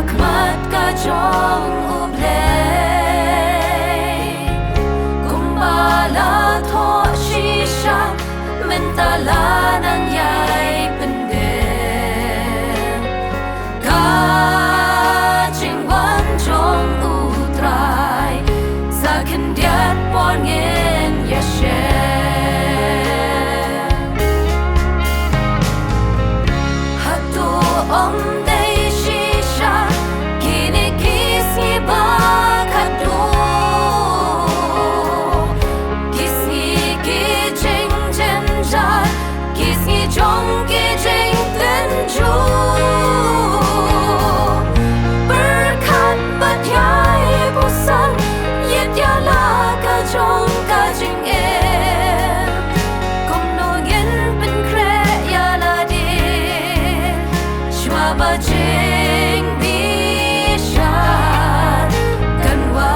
khmat ka trong ublay kumbala tho shisha mentala nang yai pende ka ching wan trong utrai sa kendiat pon ngin yashe hatu om day shisha kini kisni ba kadu kisni ki jing jen jar kisni jong ki jing ten ju berkat bat yai busan yet ya la ka jong ka jing em kom no yen pen kre ya la di shwa ba jing bi sha kan wa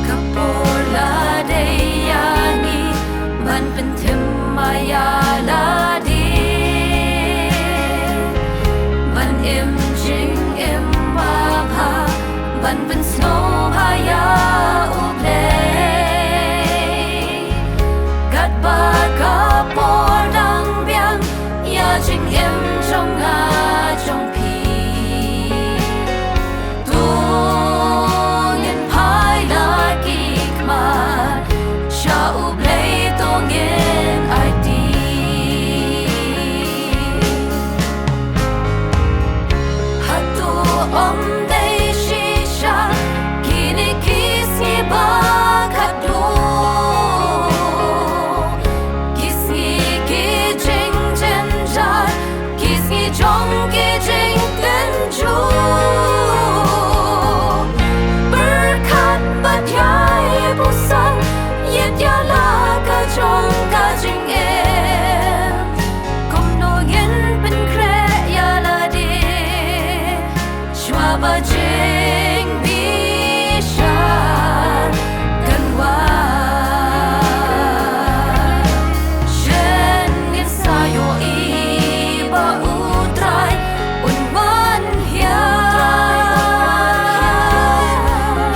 kapola de yangi ban pen thim maya la di ban em jing em ba pha ban pen snow haya uplay gat ba ka por dang biang ya jing em trong nga trong pi tu yen pai la ki kma sha uplay to ngin ai di hatu om day shisha kini kisni ba kadu kisni ki jing jen jar kisni jong ki jing ten ju berkat bat yai busan yet ya la ka jong ka jing em kom no yen pen kre ya la di shwa ba jing bi sha kan wa shen ngin sa yo i ba utrai un wan hia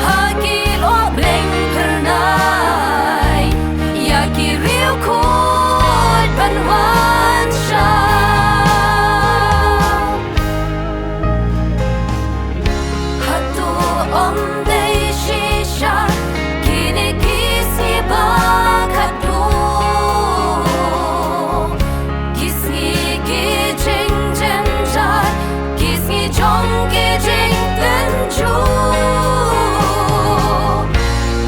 ha ki lo bleng pernai ya ki riu khut ban wan sha hatu om day shisha kini kisni ba kadu kisni ki jing jen jar kisni jong ki jing ten ju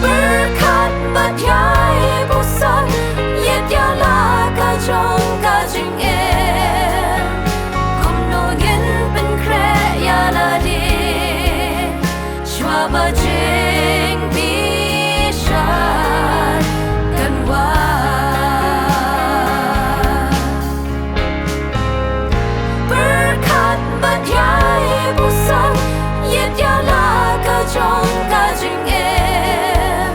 berkat bat yai busan yet ya la ka jong ka jing em kom no yen pen kre ya la di shwa ba jing bi sha kan wa berkat bat yai busan yet ya la ka jong ka jing em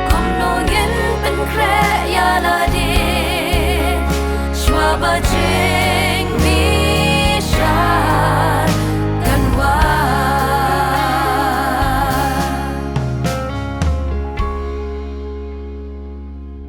kom no yen pen kre ya la di shwa ba